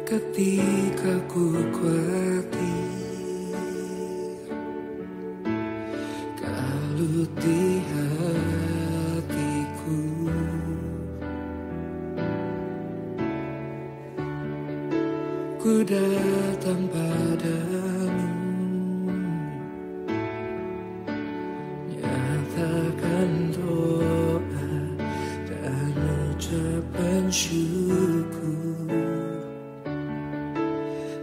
Ketika ku khawatir kalut di hatiku, ku datang padamu, nyatakan doa dan ucapan syukur.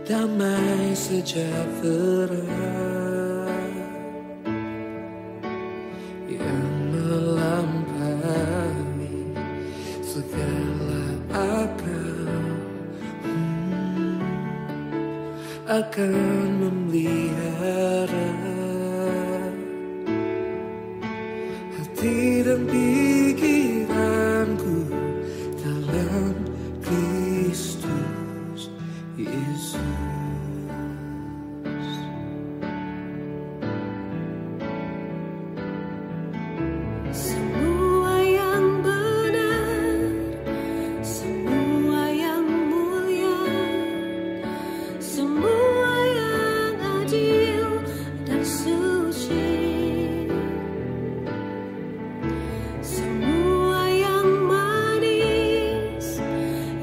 Damai sejahtera yang melampaui segala akal akan memelihara hati dan pikiranku dalam Kristus Yesus. Semua yang benar, semua yang mulia, semua yang adil dan suci, semua yang manis,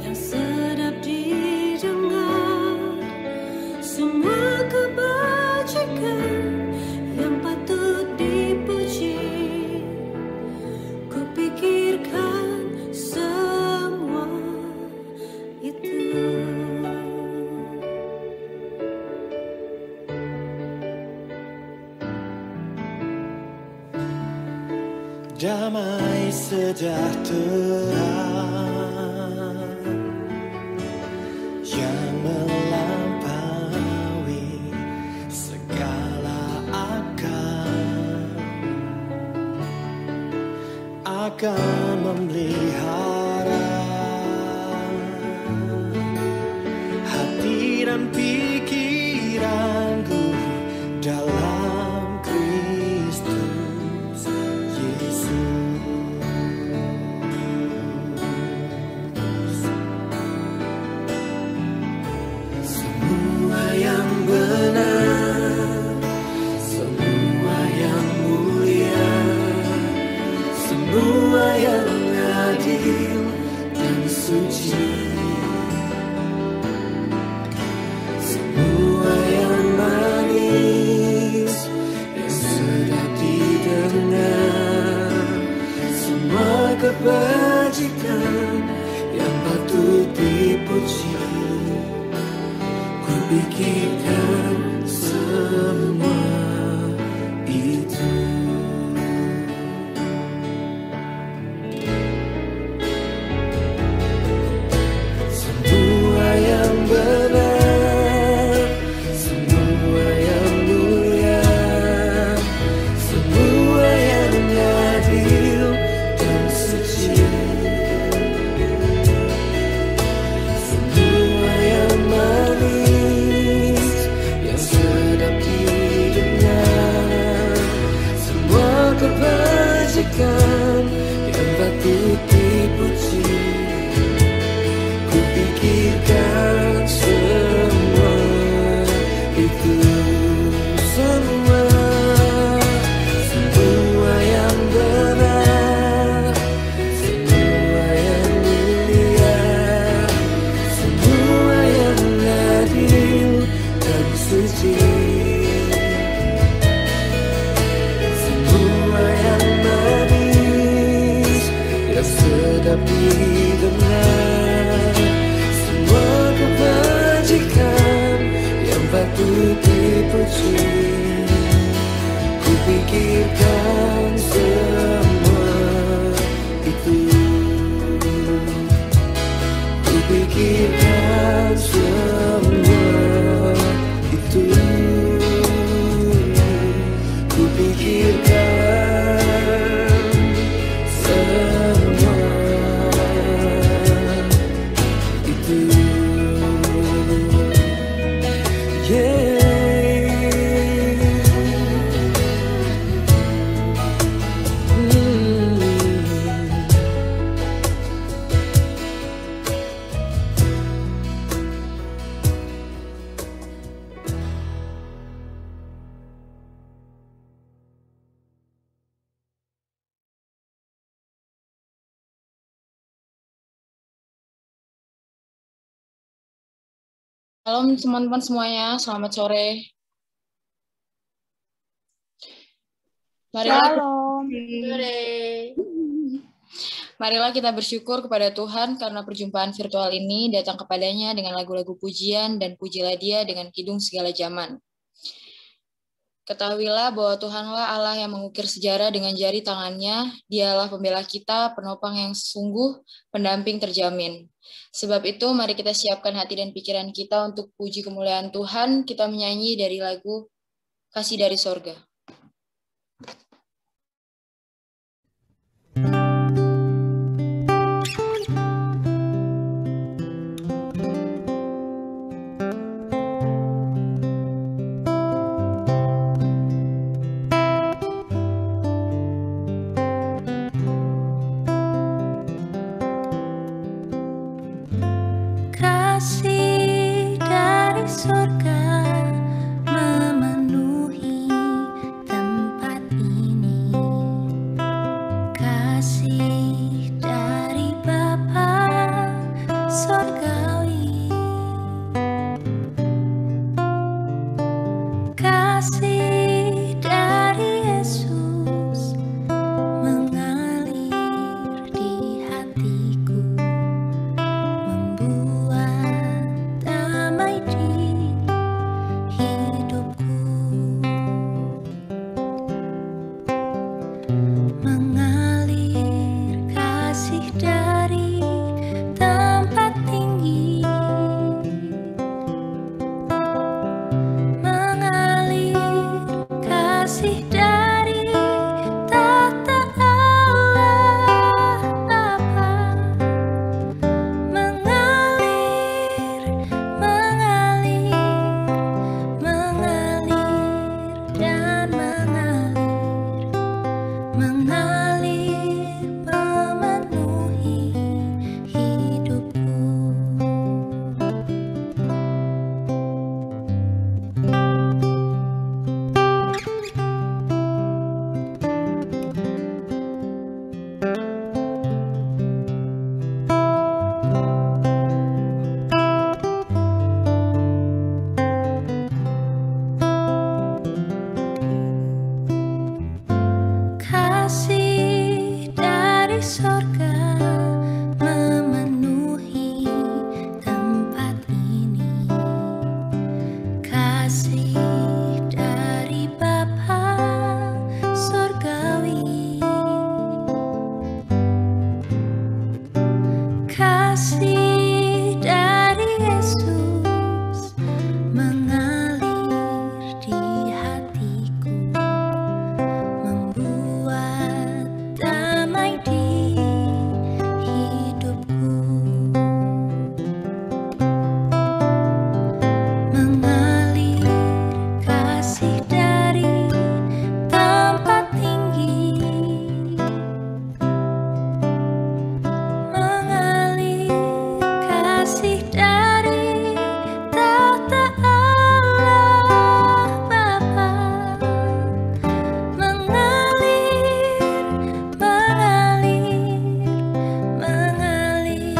yang sedap didengar, semua kebajikan yang patut dipuji. Kupikirkan semua itu. Damai sejahtera yang melampaui segala akal akan memelihara hati dan pikiranku dalam Kristus Yesus. Semua yang benar, semua yang mulia, semua yang adil dan suci, semua yang manis, yang sedap didengar, semua kebajikan yang patut dipuji. Kupikirkan semua itu. Semua yang benar, semua yang mulia, semua yang adil dan suci, semua yang manis, yang sedap didengar, semua kebajikan yang patut dipuji. Kupikirkan semua itu. Semua, semua yang benar, semua yang mulia, semua yang adil dan suci, semua yang manis, yang sedap didengar, semua kebajikan yang patut dipuji. Kupikirkan semua itu. Kupikirkan semua itu. Kupikirkan semua Halo teman-teman semuanya, selamat sore. Marilah kita bersyukur kepada Tuhan karena perjumpaan virtual ini datang kepadanya dengan lagu-lagu pujian dan pujilah Dia dengan kidung segala zaman. Ketahuilah bahwa Tuhanlah Allah yang mengukir sejarah dengan jari tangannya, Dialah pembela kita, penopang yang sungguh, pendamping terjamin. Sebab itu, mari kita siapkan hati dan pikiran kita untuk puji kemuliaan Tuhan. Kita menyanyi dari lagu Kasih dari Sorga. Kasih dari surga memenuhi tempat ini. Kasih dari Bapa surgawi. Kasih dari Yesus mengalir di hatiku, membuat damai di hidupku. Mengalir kasih dari tempat tinggi, mengalir kasih dari tahta Allah Bapa. Mengalir, mengalir, mengalir dan mengalir, mengalir memenuhi hidupku. Kasih dari sorga memenuhi tempat ini. Kasih dari Bapa surgawi. Kasih dari Yesus mengalir di hatiku, membuat damai di hidupku. Mengalir kasih dari tempat tinggi, mengalir kasih dari tahta Allah Bapa. Mengalir, mengalir, mengalir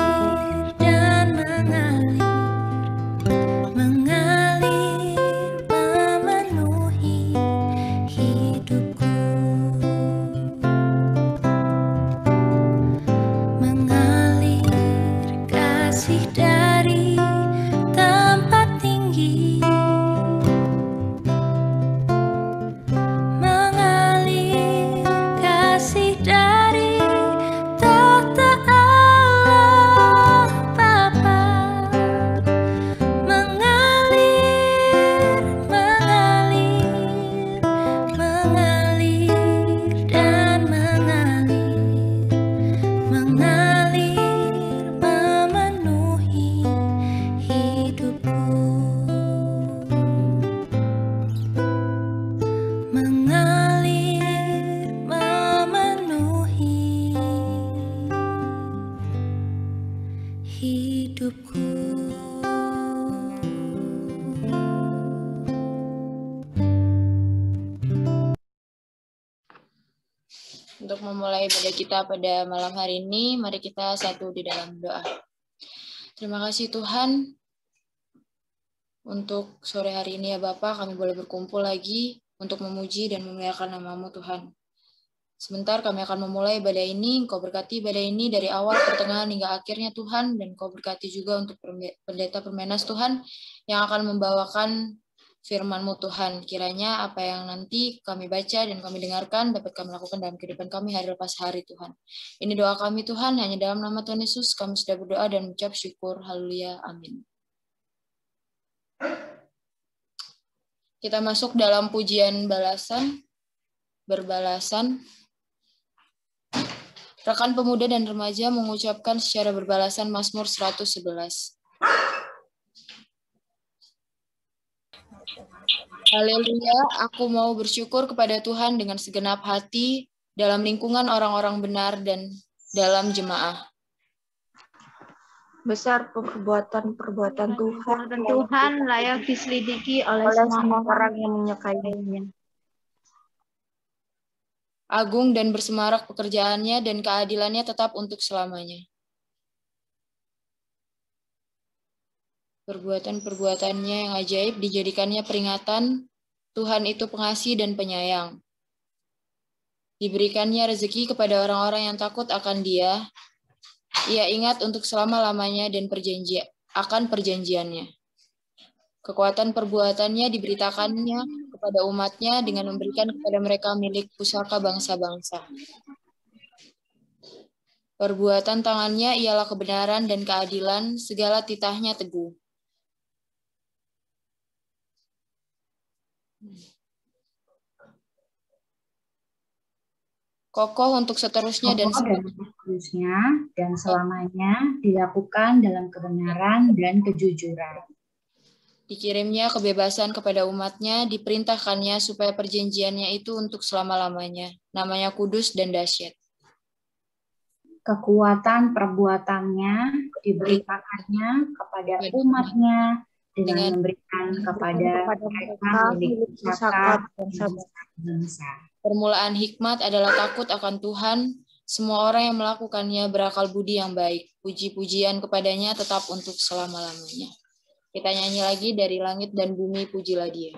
dan mengalir, mengalir memenuhi hidupku. Mengalir kasih dari tempat tinggi, mengalir kasih dari tahta Allah Bapa. Mengalir, mengalir, mengalir dan mengalir, mengalir memenuhi hidupku. Mengalir memenuhi hidupku. Untuk memulai ibadah kita pada malam hari ini, mari kita satu di dalam doa. Terima kasih Tuhan, Untuk sore hari ini ya Bapa, kami boleh berkumpul lagi untuk memuji dan memuliakan nama-Mu Tuhan. Sebentar kami akan memulai ibadah ini. Engkau berkati ibadah ini dari awal, pertengahan, hingga akhirnya Tuhan. Dan Engkau berkati juga untuk pendeta Permenas Tuhan yang akan membawakan firman-Mu Tuhan. Kiranya apa yang nanti kami baca dan kami dengarkan dapat kami lakukan dalam kehidupan kami hari lepas hari Tuhan. Ini doa kami Tuhan, hanya dalam nama Tuhan Yesus kami sudah berdoa dan mengucap syukur. Haleluya. Amin. Kita masuk dalam pujian berbalasan. Rekan pemuda dan remaja mengucapkan secara berbalasan Mazmur 111. Haleluya, aku mau bersyukur kepada Tuhan dengan segenap hati dalam lingkungan orang-orang benar dan dalam jemaah. Besar perbuatan Tuhan layak diselidiki oleh semua orang yang menyukainya. Agung dan bersemarak pekerjaannya dan keadilannya tetap untuk selamanya. Perbuatan-perbuatannya yang ajaib dijadikannya peringatan. Tuhan itu pengasih dan penyayang. Diberikannya rezeki kepada orang-orang yang takut akan Dia. Ia ingat untuk selama-lamanya dan akan perjanjiannya. Kekuatan perbuatannya diberitakannya kepada umatnya dengan memberikan kepada mereka milik pusaka bangsa-bangsa. Perbuatan tangannya ialah kebenaran dan keadilan, segala titahnya teguh. Kokoh untuk seterusnya dan selamanya dilakukan dalam kebenaran dan kejujuran. Dikirimnya kebebasan kepada umatnya, diperintahkannya supaya perjanjiannya itu untuk selama-lamanya. Namanya kudus dan dahsyat. Kekuatan perbuatannya diberitakannya kepada umatnya dengan memberikan kepada mereka milik pusaka bangsa. Permulaan hikmat adalah takut akan Tuhan. Semua orang yang melakukannya berakal budi yang baik. Puji-pujian kepadanya tetap untuk selama-lamanya. Kita nyanyi lagi dari langit dan bumi, pujilah Dia.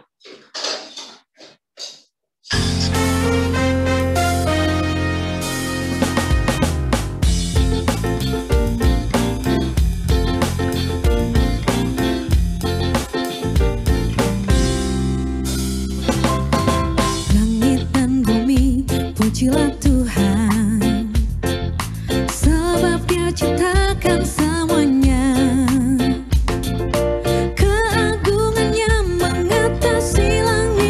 Langit dan bumi, pujilah Tuhan, sebab Dia ciptakan semuanya. Keagungannya mengatasi langit.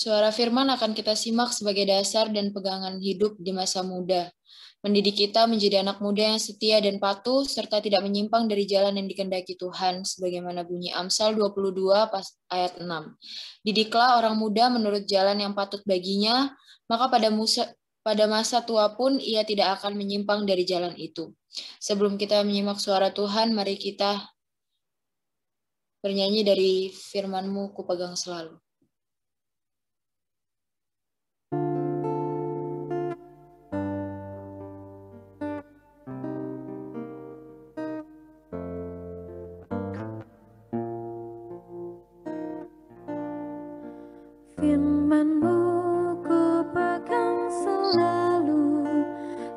Suara firman akan kita simak sebagai dasar dan pegangan hidup di masa muda. Mendidik kita menjadi anak muda yang setia dan patuh, serta tidak menyimpang dari jalan yang dikehendaki Tuhan, sebagaimana bunyi Amsal 22 ayat 6. Didiklah orang muda menurut jalan yang patut baginya, maka pada masa tua pun ia tidak akan menyimpang dari jalan itu. Sebelum kita menyimak suara Tuhan, mari kita bernyanyi dari firman-Mu kupegang selalu. Firman-Mu kupegang selalu,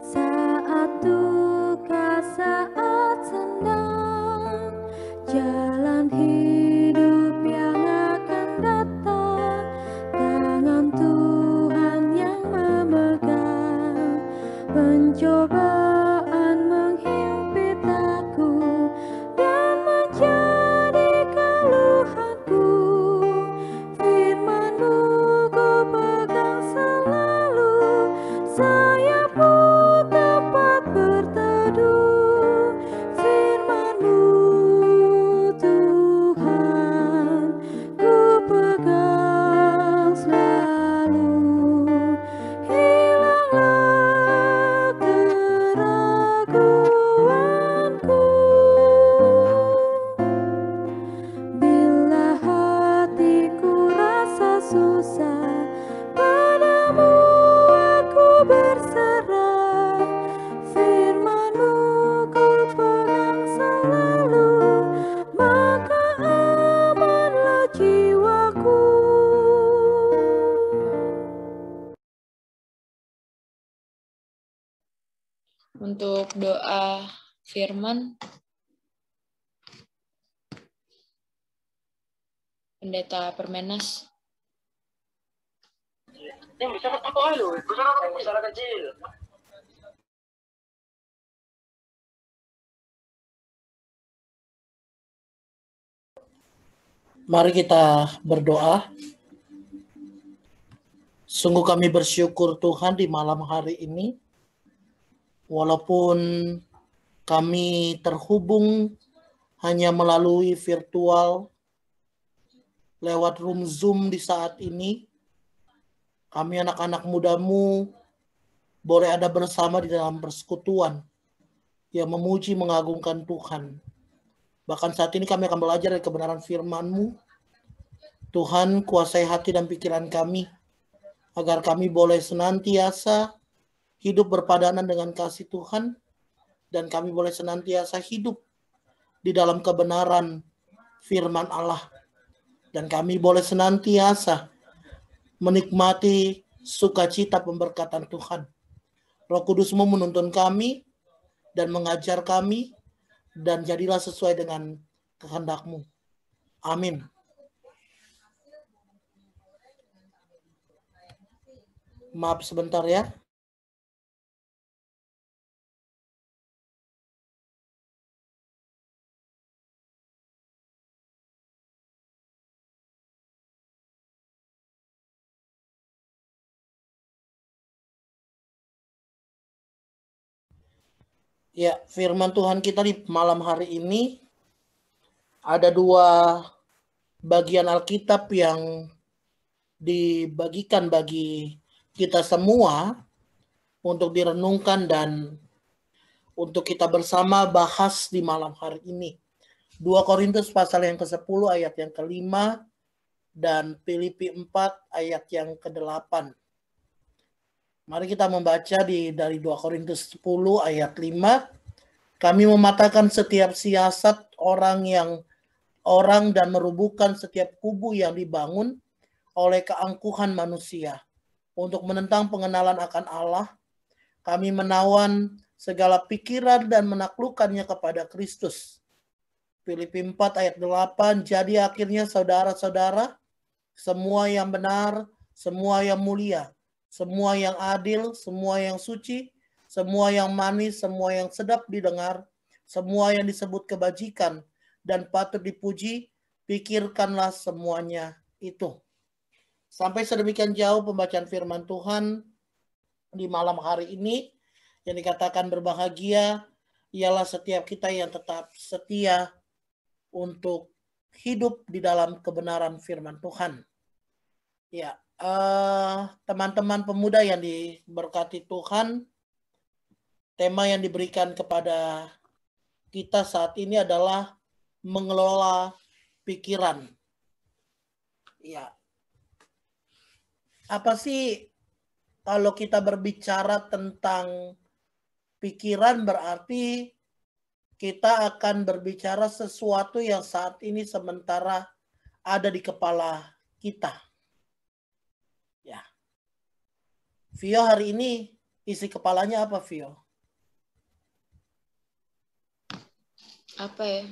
saat duka, saat senang, jalan hidup yang akan datang, tangan Tuhan yang memegang. Pencobaan menghimpit aku dan menjadi keluhanku, firman-Mu kupegang selalu, sayapmu tempat berteduh. Firman-Mu Tuhan kupegang selalu, hilanglah keraguanku. Bila hatiku rasa susah, padamu aku berserah. Firman-Mu kupegang selalu, maka amanlah jiwaku. Untuk doa firman, Pendeta Permenas. Mari kita berdoa. Sungguh kami bersyukur Tuhan di malam hari ini, walaupun kami terhubung hanya melalui virtual lewat room Zoom di saat ini, kami anak-anak muda-Mu boleh ada bersama di dalam persekutuan yang memuji mengagungkan Tuhan. Bahkan saat ini kami akan belajar dari kebenaran firman-Mu. Tuhan, kuasai hati dan pikiran kami, agar kami boleh senantiasa hidup berpadanan dengan kasih Tuhan, dan kami boleh senantiasa hidup di dalam kebenaran firman Allah. Dan kami boleh senantiasa menikmati sukacita pemberkatan Tuhan. Roh Kudus-Mu menuntun kami dan mengajar kami, dan jadilah sesuai dengan kehendak-Mu. Amin. Maaf sebentar ya. Ya, firman Tuhan kita di malam hari ini ada dua bagian Alkitab yang dibagikan bagi kita semua untuk direnungkan dan untuk kita bersama bahas di malam hari ini. 2 Korintus pasal yang ke-10 ayat yang ke-5 dan Filipi 4 ayat yang ke-8. Mari kita membaca dari 2 Korintus 10 ayat 5. Kami mematahkan setiap siasat orang dan merubuhkan setiap kubu yang dibangun oleh keangkuhan manusia. Untuk menentang pengenalan akan Allah, kami menawan segala pikiran dan menaklukkannya kepada Kristus. Filipi 4 ayat 8. Jadi akhirnya saudara-saudara, semua yang benar, semua yang mulia, semua yang adil, semua yang suci, semua yang manis, semua yang sedap didengar, semua yang disebut kebajikan dan patut dipuji, pikirkanlah semuanya itu. Sampai sedemikian jauh pembacaan firman Tuhan di malam hari ini, yang dikatakan berbahagia ialah setiap kita yang tetap setia untuk hidup di dalam kebenaran firman Tuhan. Ya, teman-teman pemuda yang diberkati Tuhan, tema yang diberikan kepada kita saat ini adalah mengelola pikiran. Ya, apa sih kalau kita berbicara tentang pikiran, berarti kita akan berbicara sesuatu yang saat ini sementara ada di kepala kita. Ya. Vio hari ini isi kepalanya apa, Vio? Apa ya?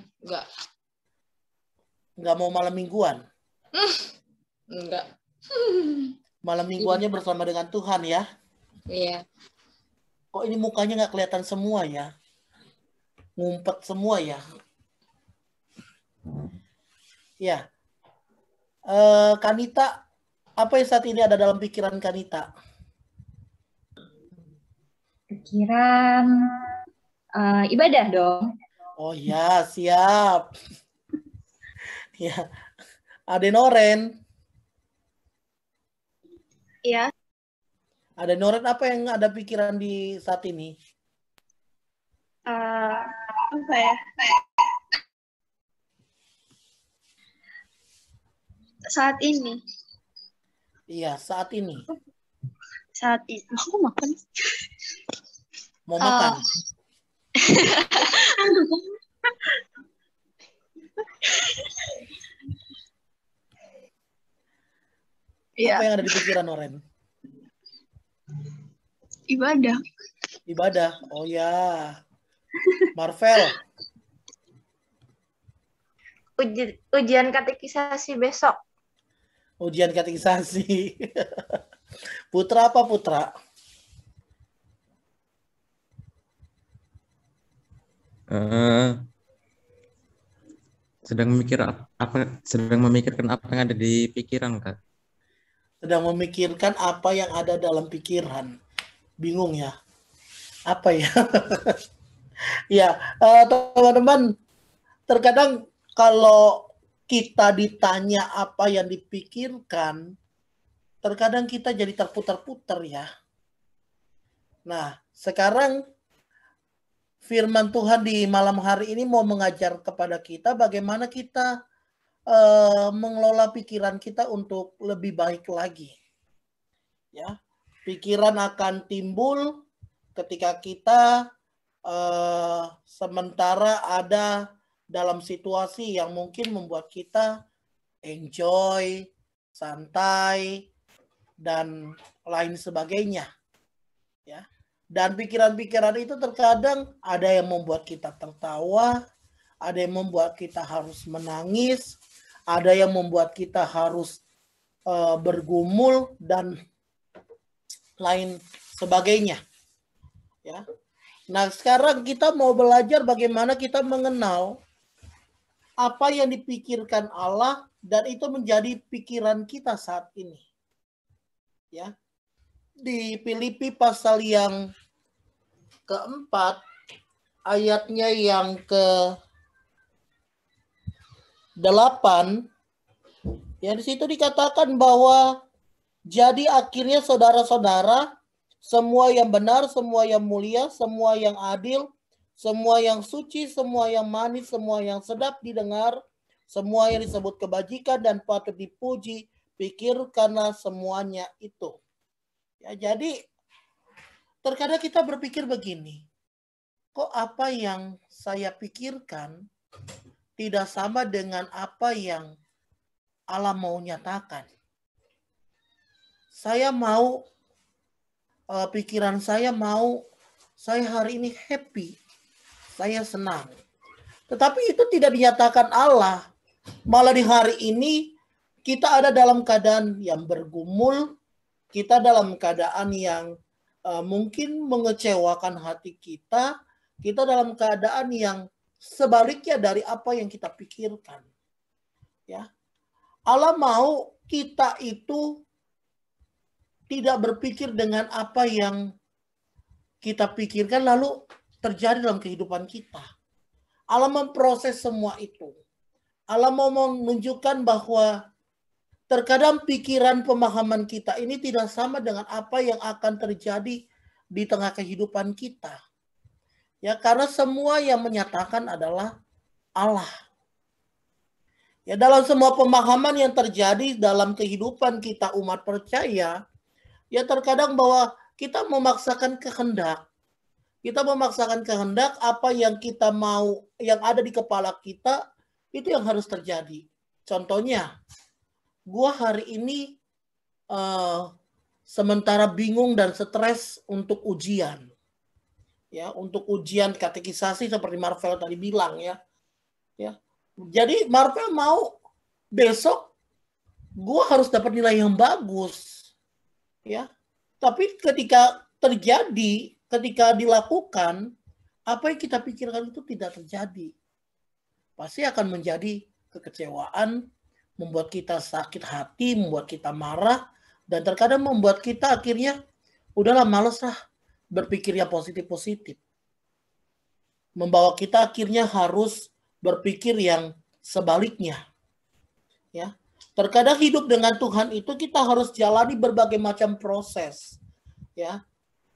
Enggak mau malam mingguan? Enggak. Malam mingguannya bersama dengan Tuhan ya? Iya. Kok ini mukanya nggak kelihatan semua ya? Ngumpet semua ya? Ya. Kanita, apa yang saat ini ada dalam pikiran Kanita? Pikiran ibadah dong. Oh ya, siap. Ya. Adenoren. Iya. Adenoren, apa yang ada pikiran di saat ini? Apa ya? Saat ini. Iya, saat ini. Saat ini. Aku makan. Mau makan? Iya. Apa yang ada di pikiran Oren? Ibadah. Ibadah. Oh ya. Marvel. Ujian katekisasi besok. Ujian katekisasi. Putra apa Putra? Sedang memikirkan apa yang ada di pikiran, Kak. Sedang memikirkan apa yang ada dalam pikiran. Bingung ya? Apa ya? Ya, teman-teman, terkadang kalau kita ditanya apa yang dipikirkan, terkadang kita jadi terputar-putar ya. Nah, sekarang firman Tuhan di malam hari ini mau mengajar kepada kita bagaimana kita mengelola pikiran kita untuk lebih baik lagi. Ya, pikiran akan timbul ketika kita sementara ada dalam situasi yang mungkin membuat kita enjoy, santai, dan lain sebagainya. Ya. Dan pikiran-pikiran itu terkadang ada yang membuat kita tertawa, ada yang membuat kita harus menangis, ada yang membuat kita harus bergumul dan lain sebagainya. Ya. Nah, sekarang kita mau belajar bagaimana kita mengenal apa yang dipikirkan Allah dan itu menjadi pikiran kita saat ini. Ya. Di Filipi pasal yang keempat, ayatnya yang ke-8, ya di situ dikatakan bahwa jadi akhirnya saudara-saudara, semua yang benar, semua yang mulia, semua yang adil, semua yang suci, semua yang manis, semua yang sedap didengar, semua yang disebut kebajikan dan patut dipuji, pikirkanlah semuanya itu. Ya, jadi terkadang kita berpikir begini, kok apa yang saya pikirkan tidak sama dengan apa yang Allah mau nyatakan. Saya mau, pikiran saya mau, saya hari ini happy, saya senang. Tetapi itu tidak dinyatakan Allah. Malah di hari ini kita ada dalam keadaan yang bergumul, kita dalam keadaan yang mungkin mengecewakan hati kita dalam keadaan yang sebaliknya dari apa yang kita pikirkan. Ya. Allah mau kita itu tidak berpikir dengan apa yang kita pikirkan lalu terjadi dalam kehidupan kita. Allah memproses semua itu. Allah mau menunjukkan bahwa terkadang pikiran pemahaman kita ini tidak sama dengan apa yang akan terjadi di tengah kehidupan kita. Ya, karena semua yang menyatakan adalah Allah. Ya, dalam semua pemahaman yang terjadi dalam kehidupan kita umat percaya, ya terkadang bahwa kita memaksakan kehendak. Kita memaksakan kehendak apa yang kita mau, yang ada di kepala kita, itu yang harus terjadi. Contohnya, gua hari ini sementara bingung dan stres untuk ujian. Ya, untuk ujian katekisasi seperti Marvel tadi bilang ya. Ya. Jadi Marvel mau besok gua harus dapat nilai yang bagus. Ya. Tapi ketika terjadi, ketika dilakukan, apa yang kita pikirkan itu tidak terjadi. Pasti akan menjadi kekecewaan, membuat kita sakit hati, membuat kita marah, dan terkadang membuat kita akhirnya udahlah males lah berpikir yang positif-positif. Membawa kita akhirnya harus berpikir yang sebaliknya. Ya. Terkadang hidup dengan Tuhan itu kita harus jalani berbagai macam proses. Ya.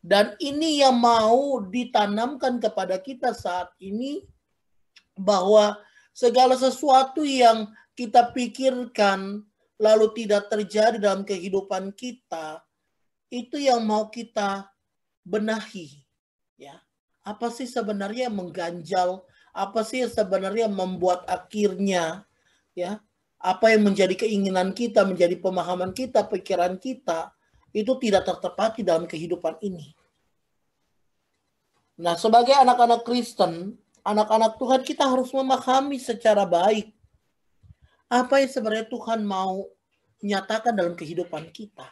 Dan ini yang mau ditanamkan kepada kita saat ini, bahwa segala sesuatu yang kita pikirkan lalu tidak terjadi dalam kehidupan kita, itu yang mau kita benahi. Ya. Apa sih sebenarnya yang mengganjal? Apa sih sebenarnya membuat akhirnya, ya, apa yang menjadi keinginan kita, menjadi pemahaman kita, pikiran kita, itu tidak tertepati dalam kehidupan ini. Nah, sebagai anak-anak Kristen, anak-anak Tuhan, kita harus memahami secara baik apa yang sebenarnya Tuhan mau nyatakan dalam kehidupan kita.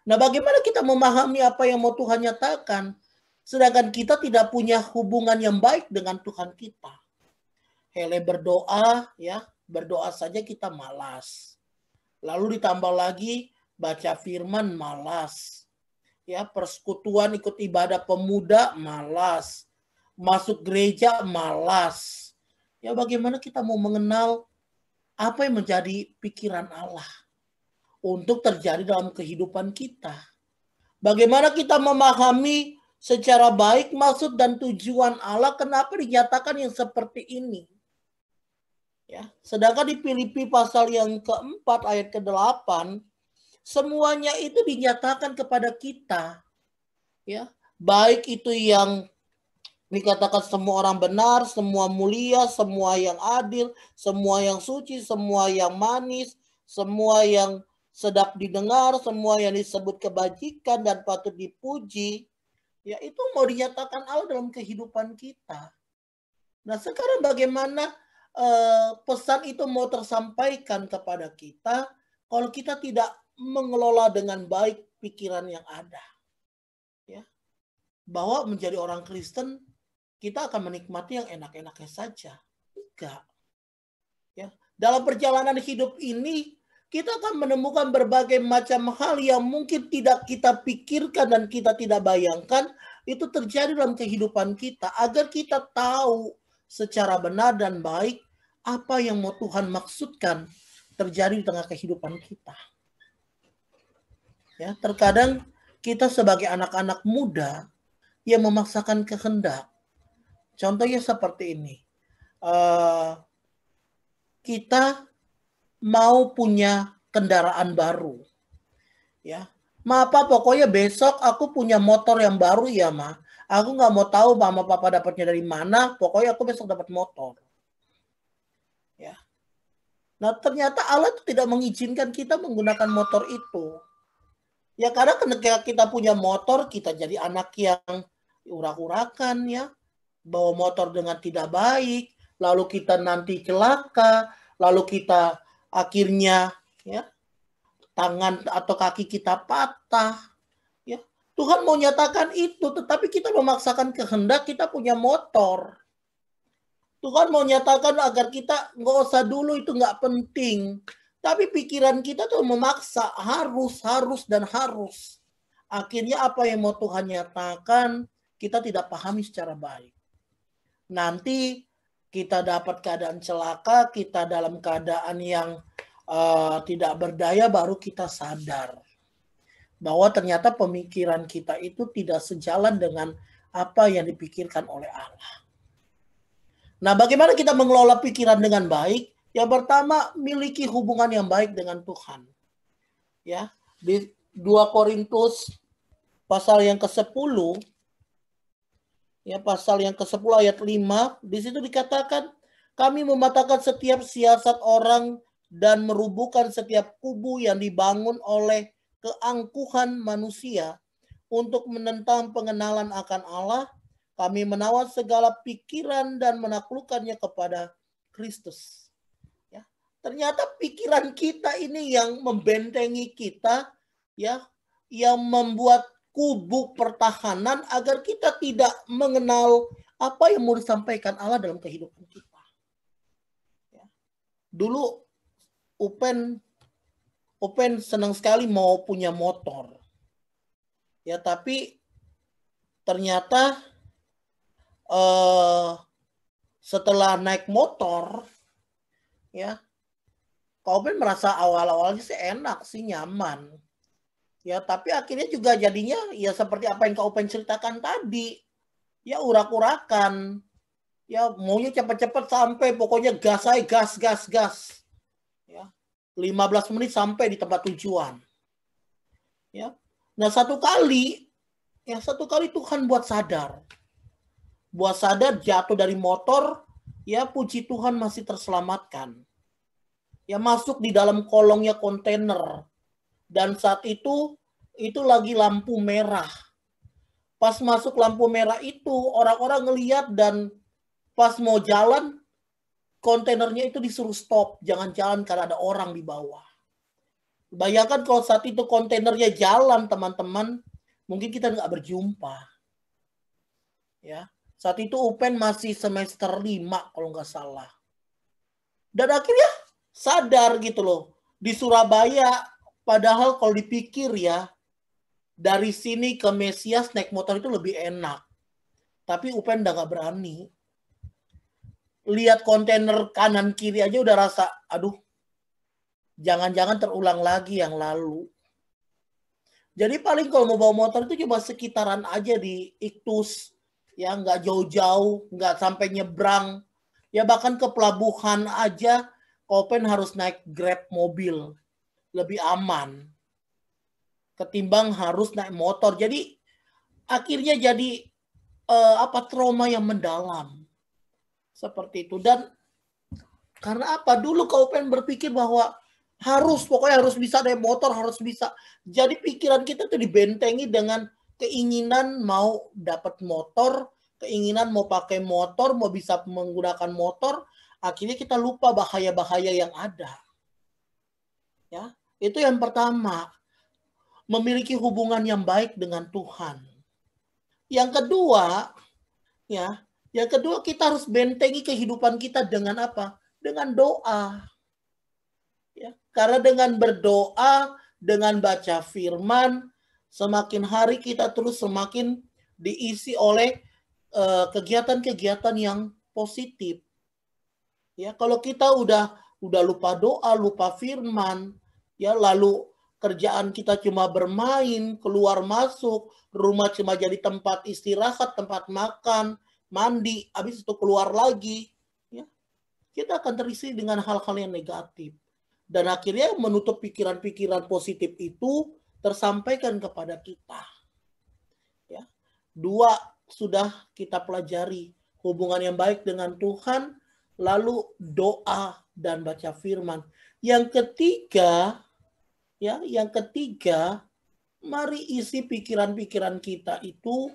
Nah, bagaimana kita memahami apa yang mau Tuhan nyatakan, sedangkan kita tidak punya hubungan yang baik dengan Tuhan kita. Hele berdoa, ya, berdoa saja kita malas. Lalu ditambah lagi baca firman malas. Ya, persekutuan ikut ibadah pemuda malas. Masuk gereja malas. Ya, bagaimana kita mau mengenal apa yang menjadi pikiran Allah untuk terjadi dalam kehidupan kita? Bagaimana kita memahami secara baik maksud dan tujuan Allah, kenapa dinyatakan yang seperti ini? Ya, sedangkan di Filipi pasal yang keempat ayat ke-8, semuanya itu dinyatakan kepada kita. Ya, baik itu yang dikatakan semua orang benar, semua mulia, semua yang adil, semua yang suci, semua yang manis, semua yang sedap didengar, semua yang disebut kebajikan dan patut dipuji. Ya, itu mau dinyatakan Allah dalam kehidupan kita. Nah, sekarang bagaimana pesan itu mau tersampaikan kepada kita kalau kita tidak mengelola dengan baik pikiran yang ada? Ya, bahwa menjadi orang Kristen kita akan menikmati yang enak-enaknya saja. Enggak. Ya, dalam perjalanan hidup ini kita akan menemukan berbagai macam hal yang mungkin tidak kita pikirkan dan kita tidak bayangkan itu terjadi dalam kehidupan kita, agar kita tahu secara benar dan baik apa yang mau Tuhan maksudkan terjadi di tengah kehidupan kita. Ya, terkadang kita sebagai anak-anak muda yang memaksakan kehendak. Contohnya seperti ini. Kita mau punya kendaraan baru. Ya. Ma, apa pokoknya besok aku punya motor yang baru ya, Ma. Aku nggak mau tahu mama papa dapatnya dari mana, pokoknya aku besok dapat motor. Ya. Nah, ternyata Allah itu tidak mengizinkan kita menggunakan motor itu. Ya, karena ketika kita punya motor, kita jadi anak yang urak-urakan ya. Bawa motor dengan tidak baik, lalu kita nanti celaka, lalu kita akhirnya ya tangan atau kaki kita patah. Ya, Tuhan mau nyatakan itu, tetapi kita memaksakan kehendak kita punya motor. Tuhan mau nyatakan agar kita nggak usah dulu, itu nggak penting. Tapi pikiran kita tuh memaksa harus dan harus. akhirnya apa yang mau Tuhan nyatakan kita tidak pahami secara baik. Nanti kita dapat keadaan celaka, kita dalam keadaan yang tidak berdaya, baru kita sadar bahwa ternyata pemikiran kita itu tidak sejalan dengan apa yang dipikirkan oleh Allah. Nah, bagaimana kita mengelola pikiran dengan baik? Yang pertama, miliki hubungan yang baik dengan Tuhan. Ya, di 2 Korintus pasal yang ke-10, ya, pasal yang ke-10 ayat 5, di situ dikatakan, kami mematahkan setiap siasat orang dan merubuhkan setiap kubu yang dibangun oleh keangkuhan manusia untuk menentang pengenalan akan Allah. Kami menawar segala pikiran dan menaklukkannya kepada Kristus. Ya, ternyata pikiran kita ini yang membentengi kita, ya, yang membuat kubu pertahanan agar kita tidak mengenal apa yang mau disampaikan Allah dalam kehidupan kita. Ya. Dulu Upen senang sekali mau punya motor. Ya, tapi ternyata setelah naik motor, ya, Kak Upen merasa awal-awalnya sih enak sih, nyaman. Ya, tapi akhirnya juga jadinya ya seperti apa yang Kak Upen ceritakan tadi. Ya, urak-urakan. Ya, maunya cepat-cepat sampai, pokoknya gas aja, gas. Ya, 15 menit sampai di tempat tujuan. Ya. Nah, satu kali Tuhan buat sadar. Buat sadar jatuh dari motor, ya puji Tuhan masih terselamatkan. Ya, masuk di dalam kolongnya kontainer. Dan saat itu lagi lampu merah. Pas masuk lampu merah itu, orang-orang ngeliat dan pas mau jalan, kontainernya itu disuruh stop. Jangan jalan karena ada orang di bawah. Bayangkan kalau saat itu kontainernya jalan, teman-teman, mungkin kita nggak berjumpa. Ya, saat itu Upen masih semester 5 kalau nggak salah. Dan akhirnya sadar gitu loh. Di Surabaya, padahal kalau dipikir ya, dari sini ke Mesias naik motor itu lebih enak. Tapi Upen udah gak berani. Lihat kontainer kanan kiri aja udah rasa, aduh, jangan-jangan terulang lagi yang lalu. Jadi paling kalau mau bawa motor itu cuma sekitaran aja di Iktus. Ya, nggak jauh-jauh, nggak sampai nyebrang. Ya, bahkan ke pelabuhan aja, Upen harus naik Grab mobil. Lebih aman ketimbang harus naik motor. Jadi akhirnya jadi trauma yang mendalam seperti itu. Dan karena apa? Dulu kau pengen berpikir bahwa pokoknya harus bisa naik motor, harus bisa. Jadi pikiran kita tuh dibentengi dengan keinginan mau dapat motor, keinginan mau pakai motor, mau bisa menggunakan motor. Akhirnya kita lupa bahaya-bahaya yang ada. Ya. Itu yang pertama, memiliki hubungan yang baik dengan Tuhan. Yang kedua, kita harus bentengi kehidupan kita dengan apa? Dengan doa. Ya, karena dengan berdoa, dengan baca firman, semakin hari kita terus semakin diisi oleh kegiatan-kegiatan yang positif. Ya, kalau kita udah lupa doa, lupa firman, ya, lalu kerjaan kita cuma bermain, keluar masuk, rumah cuma jadi tempat istirahat, tempat makan, mandi, habis itu keluar lagi, ya, kita akan terisi dengan hal-hal yang negatif. Dan akhirnya menutup pikiran-pikiran positif itu tersampaikan kepada kita. Ya. 2 sudah kita pelajari, hubungan yang baik dengan Tuhan, lalu doa dan baca firman. Yang ketiga, mari isi pikiran-pikiran kita itu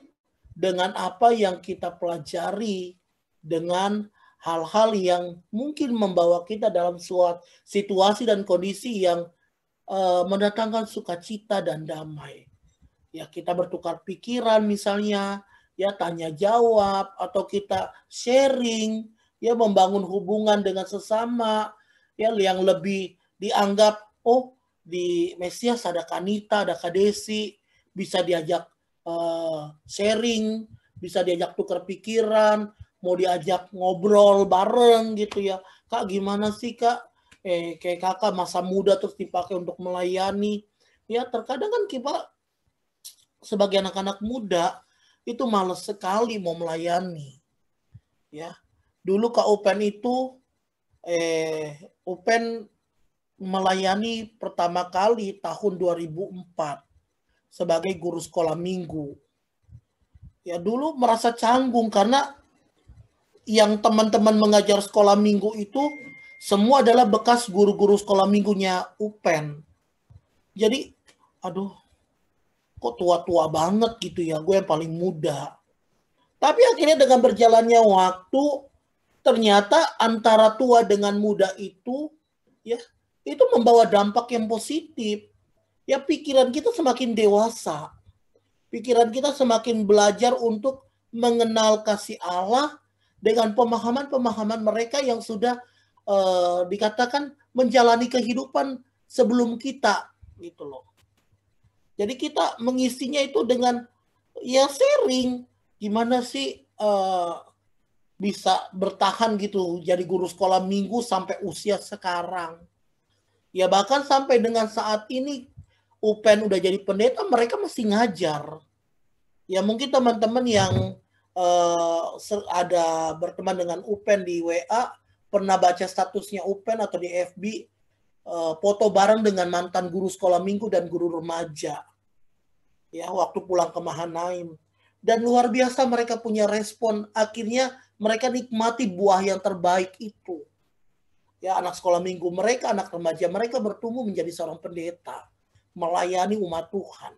dengan apa yang kita pelajari, dengan hal-hal yang mungkin membawa kita dalam suatu situasi dan kondisi yang mendatangkan sukacita dan damai. Ya, kita bertukar pikiran misalnya, ya, tanya jawab, atau kita sharing, ya, membangun hubungan dengan sesama, ya, yang lebih dianggap, oh, di Mesias ada Kanita, ada Kak Desi, bisa diajak sharing, bisa diajak tukar pikiran, mau diajak ngobrol bareng gitu ya. Kak gimana sih Kak? Kayak kakak masa muda terus dipakai untuk melayani. Ya terkadang kan kita sebagai anak-anak muda itu males sekali mau melayani. Ya. Dulu Kak Upen itu Upen melayani pertama kali tahun 2004 sebagai guru sekolah minggu. Ya dulu merasa canggung karena yang teman-teman mengajar sekolah minggu itu semua adalah bekas guru-guru sekolah minggunya Upen. Jadi, aduh, kok tua-tua banget gitu ya, gue yang paling muda. Tapi akhirnya dengan berjalannya waktu, ternyata antara tua dengan muda itu, ya, itu membawa dampak yang positif. Ya, pikiran kita semakin dewasa. Pikiran kita semakin belajar untuk mengenal kasih Allah dengan pemahaman-pemahaman mereka yang sudah dikatakan menjalani kehidupan sebelum kita gitu loh. Jadi kita mengisinya itu dengan ya sharing gimana sih bisa bertahan gitu jadi guru sekolah minggu sampai usia sekarang. Ya bahkan sampai dengan saat ini Upen udah jadi pendeta, mereka masih ngajar. Ya mungkin teman-teman yang ada berteman dengan Upen di WA pernah baca statusnya Upen atau di FB foto bareng dengan mantan guru sekolah minggu dan guru remaja ya waktu pulang ke Mahanaim, dan luar biasa mereka punya respon. Akhirnya mereka nikmati buah yang terbaik itu ya, anak sekolah minggu mereka, anak remaja mereka bertumbuh menjadi seorang pendeta melayani umat Tuhan.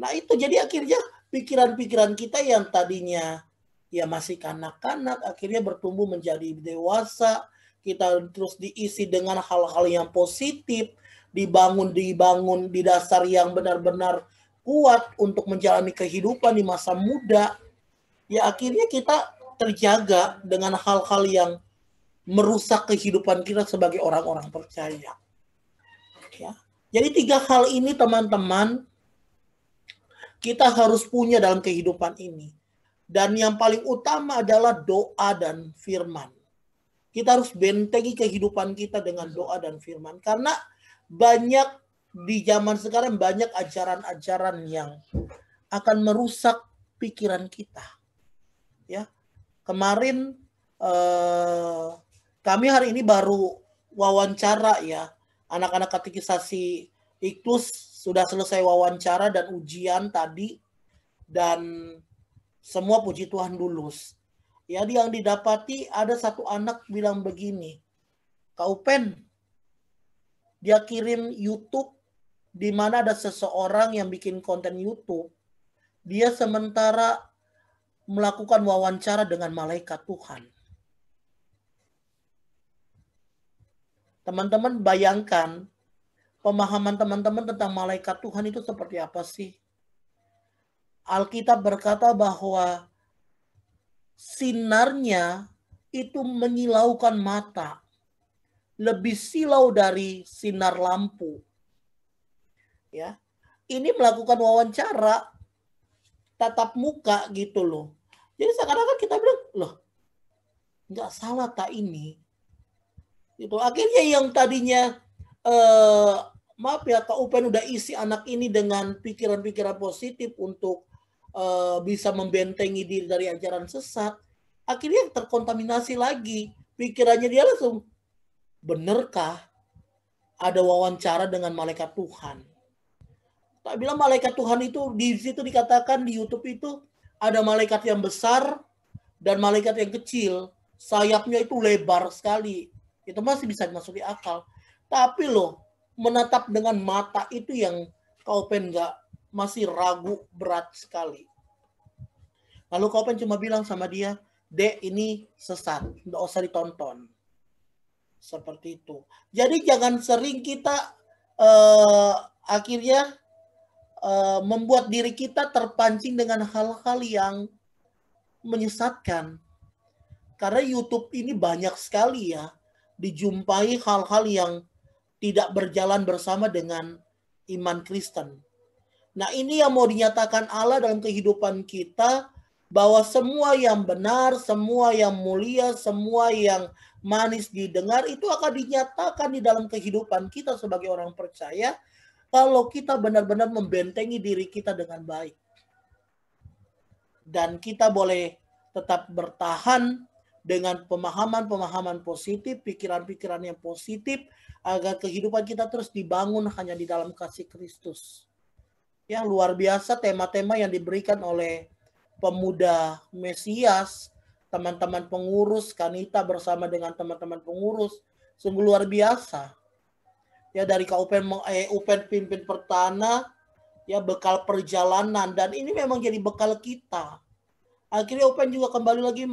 Nah itu jadi akhirnya pikiran-pikiran kita yang tadinya ya masih kanak-kanak akhirnya bertumbuh menjadi dewasa. Kita terus diisi dengan hal-hal yang positif, dibangun di dasar yang benar-benar kuat untuk menjalani kehidupan di masa muda. Ya akhirnya kita terjaga dengan hal-hal yang merusak kehidupan kita sebagai orang-orang percaya. Ya. Jadi 3 hal ini teman-teman kita harus punya dalam kehidupan ini. Dan yang paling utama adalah doa dan firman. Kita harus bentengi kehidupan kita dengan doa dan firman. Karena banyak di zaman sekarang banyak ajaran-ajaran yang akan merusak pikiran kita. Ya, kemarin kami hari ini baru wawancara ya. Anak-anak katekisasi Iklus sudah selesai wawancara dan ujian tadi. Dan semua puji Tuhan lulus. Ya, yang didapati ada satu anak bilang begini, Kak Upen, dia kirim YouTube di mana ada seseorang yang bikin konten YouTube. Dia sementara melakukan wawancara dengan malaikat Tuhan. Teman-teman bayangkan pemahaman teman-teman tentang malaikat Tuhan itu seperti apa sih? Alkitab berkata bahwa sinarnya itu menyilaukan mata. Lebih silau dari sinar lampu. Ya. Ini melakukan wawancara tatap muka gitu loh. Jadi sekarang kita bilang, loh, nggak salah tak ini. Itu akhirnya yang tadinya maaf ya Kak Upen udah isi anak ini dengan pikiran-pikiran positif untuk bisa membentengi diri dari ajaran sesat, akhirnya terkontaminasi lagi. Pikirannya dia langsung, benarkah ada wawancara dengan malaikat Tuhan? Tak bilang malaikat Tuhan itu di situ dikatakan di YouTube itu ada malaikat yang besar dan malaikat yang kecil. Sayapnya itu lebar sekali. Itu masih bisa masuk di akal. Tapi loh, menatap dengan mata itu yang Kak Upen nggak, masih ragu berat sekali. Lalu Kak Upen cuma bilang sama dia, Dek ini sesat, nggak usah ditonton. Seperti itu. Jadi jangan sering kita akhirnya membuat diri kita terpancing dengan hal-hal yang menyesatkan. Karena YouTube ini banyak sekali ya, dijumpai hal-hal yang tidak berjalan bersama dengan iman Kristen. Nah, ini yang mau dinyatakan Allah dalam kehidupan kita, bahwa semua yang benar, semua yang mulia, semua yang manis didengar itu akan dinyatakan di dalam kehidupan kita sebagai orang percaya kalau kita benar-benar membentengi diri kita dengan baik. Dan kita boleh tetap bertahan dengan pemahaman-pemahaman positif, pikiran-pikiran yang positif, agar kehidupan kita terus dibangun hanya di dalam kasih Kristus. Ya, luar biasa tema-tema yang diberikan oleh pemuda Mesias, teman-teman pengurus, Kanita bersama dengan teman-teman pengurus, sungguh luar biasa. Ya, dari UPEN Pimpin Pertana, ya bekal perjalanan, dan ini memang jadi bekal kita. Akhirnya UPEN juga kembali lagi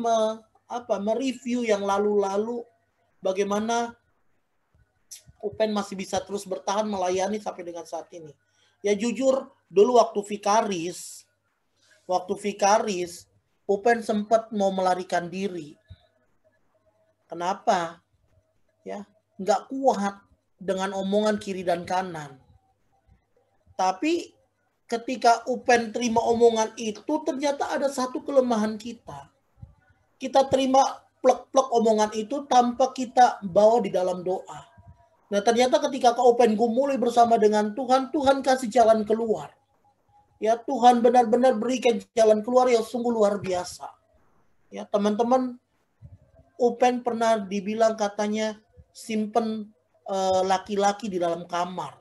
mereview yang lalu-lalu, bagaimana UPEN masih bisa terus bertahan melayani sampai dengan saat ini. Ya jujur, dulu waktu vikaris, UPEN sempat mau melarikan diri. Kenapa? Ya, nggak kuat dengan omongan kiri dan kanan. Tapi ketika UPEN terima omongan itu, ternyata ada satu kelemahan kita. Kita terima plek-plek omongan itu tanpa kita bawa di dalam doa. Nah, ternyata ketika UPEN gumuli bersama dengan Tuhan, Tuhan kasih jalan keluar. Ya, Tuhan benar-benar berikan jalan keluar yang sungguh luar biasa. Ya, teman-teman, UPEN pernah dibilang katanya simpen laki-laki di dalam kamar.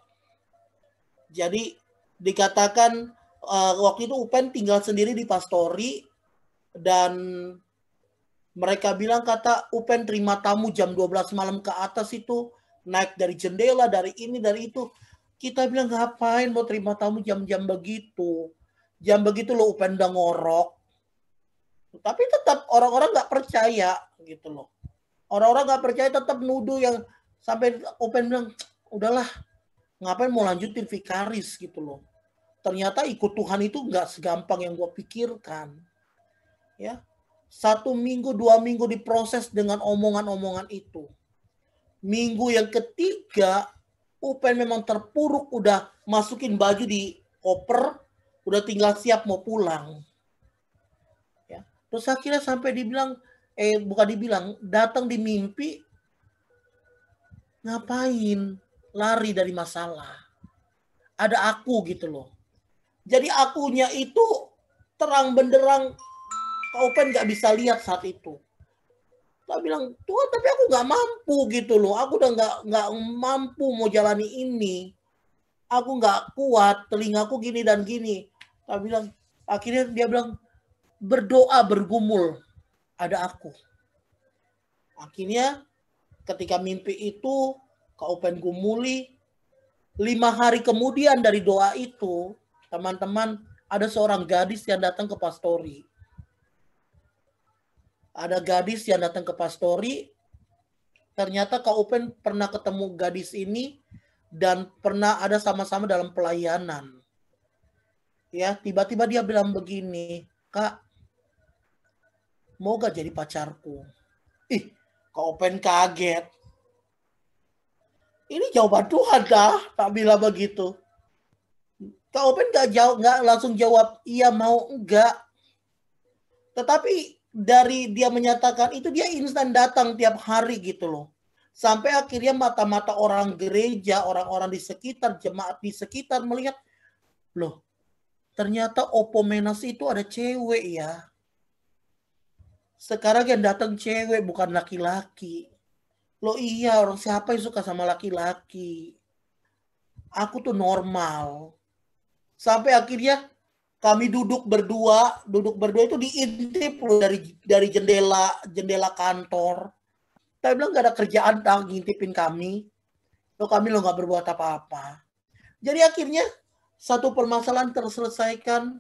Jadi dikatakan waktu itu UPEN tinggal sendiri di pastori, dan mereka bilang kata UPEN terima tamu jam 12 malam ke atas itu, naik dari jendela, dari ini, dari itu. Kita bilang ngapain mau terima tamu jam-jam begitu. Jam begitu loh UPEN udah ngorok. Tapi tetap orang-orang nggak percaya gitu loh. Orang-orang nggak percaya, tetap nuduh, yang sampai UPEN bilang udahlah, ngapain mau lanjutin vikaris gitu loh. Ternyata ikut Tuhan itu nggak segampang yang gue pikirkan. Ya, 1 minggu, 2 minggu diproses dengan omongan-omongan itu. Minggu yang ketiga, UPEN memang terpuruk, udah masukin baju di koper, udah tinggal siap mau pulang. Ya. Terus akhirnya sampai dibilang, datang di mimpi, ngapain lari dari masalah? Ada aku gitu loh. Jadi akunya itu terang benderang, UPEN nggak bisa lihat saat itu. Saya bilang, Tuhan, tapi aku nggak mampu gitu loh. Aku udah nggak mampu mau jalani ini. Aku nggak kuat, telingaku gini dan gini. Saya bilang, akhirnya dia bilang, berdoa bergumul, ada aku. Akhirnya ketika mimpi itu, UPEN gumuli, 5 hari kemudian dari doa itu, teman-teman, ada seorang gadis yang datang ke pastori. Ada gadis yang datang ke pastori. Ternyata UPEN pernah ketemu gadis ini dan pernah ada sama-sama dalam pelayanan. Ya, tiba-tiba dia bilang begini, Kak, mau gak jadi pacarku? Ih, UPEN kaget. Ini jawaban Tuhan dah, tak bilang begitu. UPEN nggak langsung jawab iya mau enggak. Tetapi dari dia menyatakan itu, dia instan datang tiap hari gitu loh. Sampai akhirnya mata-mata orang gereja, orang-orang di sekitar, jemaat di sekitar melihat, loh, ternyata Opomenas itu ada cewek ya. Sekarang yang datang cewek bukan laki-laki. Loh iya, orang siapa yang suka sama laki-laki? Aku tuh normal. Sampai akhirnya kami duduk berdua itu diintip loh dari jendela kantor. Saya bilang gak ada kerjaan dah ngintipin kami. Loh kami lo gak berbuat apa-apa. Jadi akhirnya satu permasalahan terselesaikan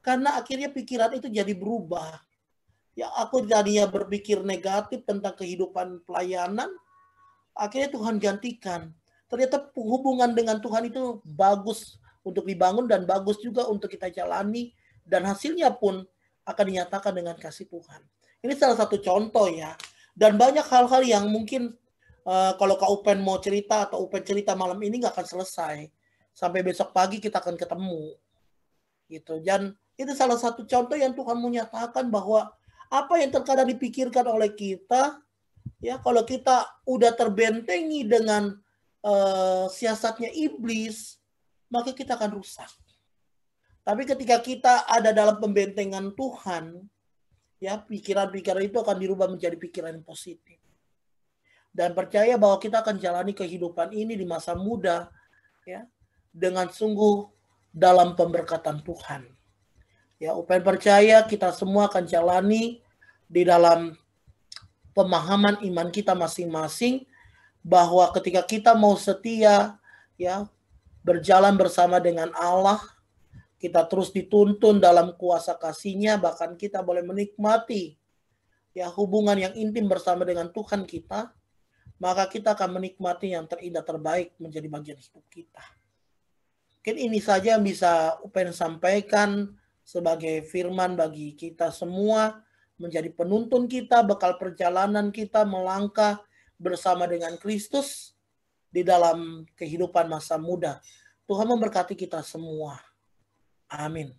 karena akhirnya pikiran itu jadi berubah. Ya aku tadinya berpikir negatif tentang kehidupan pelayanan, akhirnya Tuhan gantikan. Ternyata hubungan dengan Tuhan itu bagus untuk dibangun dan bagus juga untuk kita jalani, dan hasilnya pun akan dinyatakan dengan kasih Tuhan. Ini salah satu contoh ya. Dan banyak hal-hal yang mungkin kalau Kak UPEN mau cerita atau UPEN cerita malam ini nggak akan selesai. Sampai besok pagi kita akan ketemu. Gitu. Dan itu salah satu contoh yang Tuhan menyatakan bahwa apa yang terkadang dipikirkan oleh kita, ya kalau kita udah terbentengi dengan siasatnya iblis, maka kita akan rusak. Tapi ketika kita ada dalam pembentengan Tuhan, ya pikiran-pikiran itu akan dirubah menjadi pikiran yang positif. Dan percaya bahwa kita akan jalani kehidupan ini di masa muda, ya, dengan sungguh dalam pemberkatan Tuhan. Ya, upaya percaya kita semua akan jalani di dalam pemahaman iman kita masing-masing, bahwa ketika kita mau setia, ya, berjalan bersama dengan Allah, kita terus dituntun dalam kuasa kasih-Nya, bahkan kita boleh menikmati, ya, hubungan yang intim bersama dengan Tuhan kita, maka kita akan menikmati yang terindah terbaik menjadi bagian hidup kita. Mungkin ini saja yang bisa Upen sampaikan sebagai firman bagi kita semua, menjadi penuntun kita, bekal perjalanan kita melangkah bersama dengan Kristus di dalam kehidupan masa muda. Tuhan memberkati kita semua. Amin.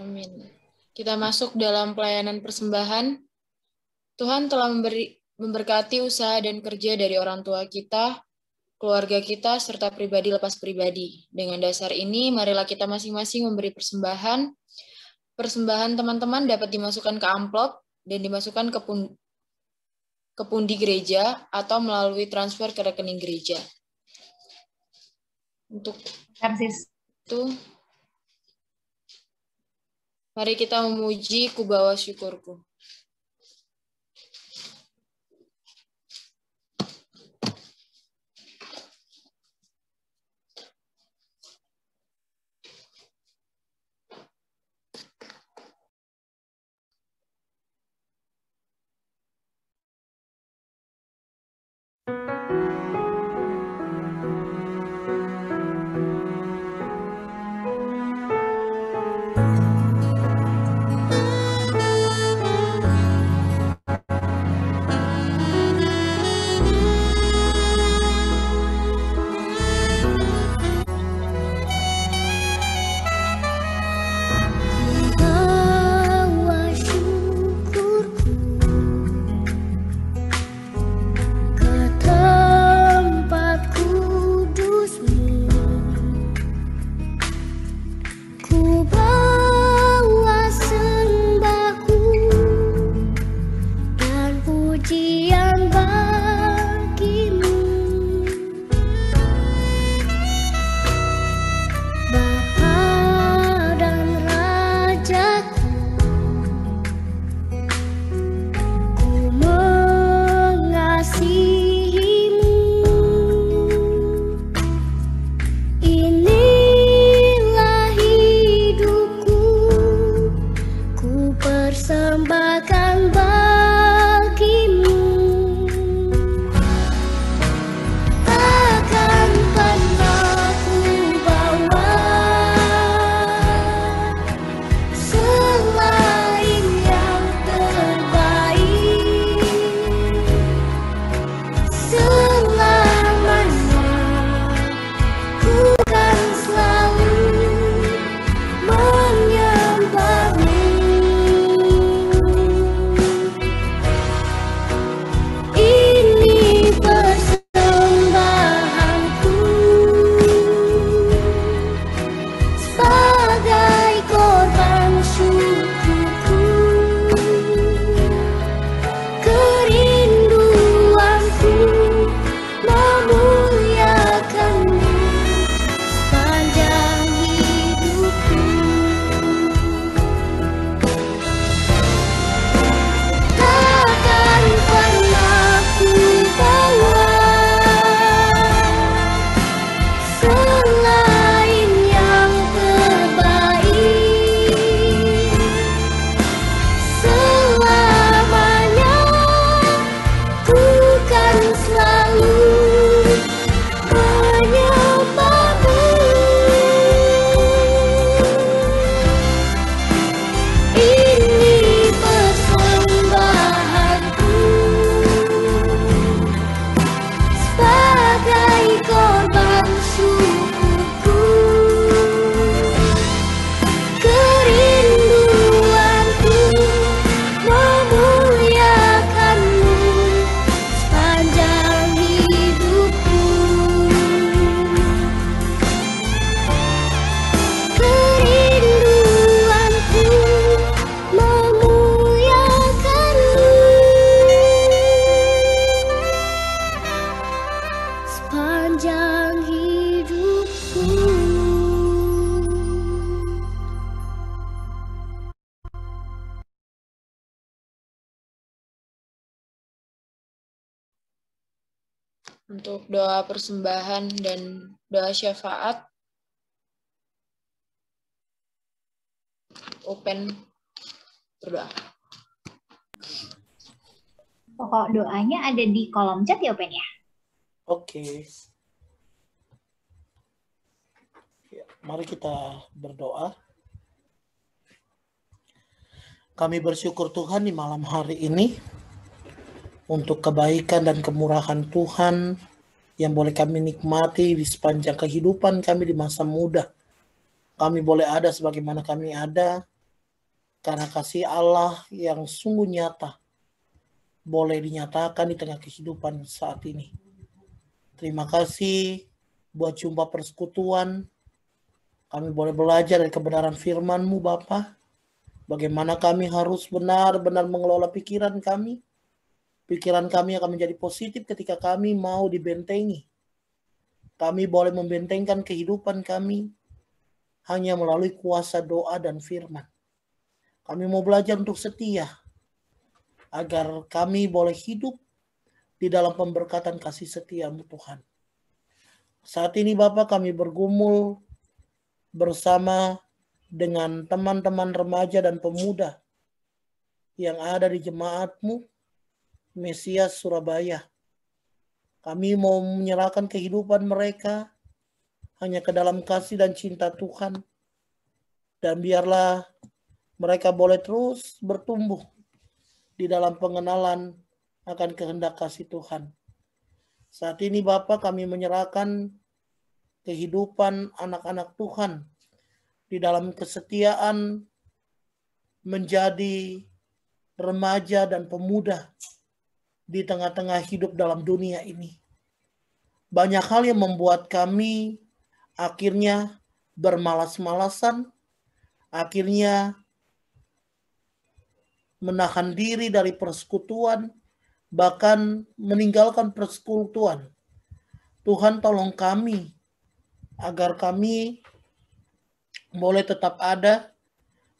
Amin. Kita masuk dalam pelayanan persembahan. Tuhan telah memberkati usaha dan kerja dari orang tua kita, keluarga kita, serta pribadi lepas pribadi. Dengan dasar ini, marilah kita masing-masing memberi persembahan. Persembahan teman-teman dapat dimasukkan ke amplop dan dimasukkan ke pundi gereja atau melalui transfer ke rekening gereja. Untuk itu, mari kita memuji Kubawa syukurku. Untuk doa persembahan dan doa syafaat, Open berdoa. Pokok doanya ada di kolom chat ya, Open ya? Oke. Ya, mari kita berdoa. Kami bersyukur Tuhan di malam hari ini untuk kebaikan dan kemurahan Tuhan yang boleh kami nikmati di sepanjang kehidupan kami di masa muda. Kami boleh ada sebagaimana kami ada karena kasih Allah yang sungguh nyata boleh dinyatakan di tengah kehidupan saat ini. Terima kasih buat jumpa persekutuan. Kami boleh belajar dari kebenaran firman-Mu, Bapa. Bagaimana kami harus benar-benar mengelola pikiran kami. Pikiran kami akan menjadi positif ketika kami mau dibentengi. Kami boleh membentengkan kehidupan kami hanya melalui kuasa doa dan firman. Kami mau belajar untuk setia agar kami boleh hidup di dalam pemberkatan kasih setia-Mu Tuhan. Saat ini Bapak kami bergumul bersama dengan teman-teman remaja dan pemuda yang ada di jemaat-Mu Mesias Surabaya. Kami mau menyerahkan kehidupan mereka hanya ke dalam kasih dan cinta Tuhan. Dan biarlah mereka boleh terus bertumbuh di dalam pengenalan akan kehendak kasih Tuhan. Saat ini Bapak kami menyerahkan kehidupan anak-anak Tuhan di dalam kesetiaan menjadi remaja dan pemuda di tengah-tengah hidup dalam dunia ini. Banyak hal yang membuat kami akhirnya bermalas-malasan, akhirnya menahan diri dari persekutuan, bahkan meninggalkan persekutuan. Tuhan tolong kami agar kami boleh tetap ada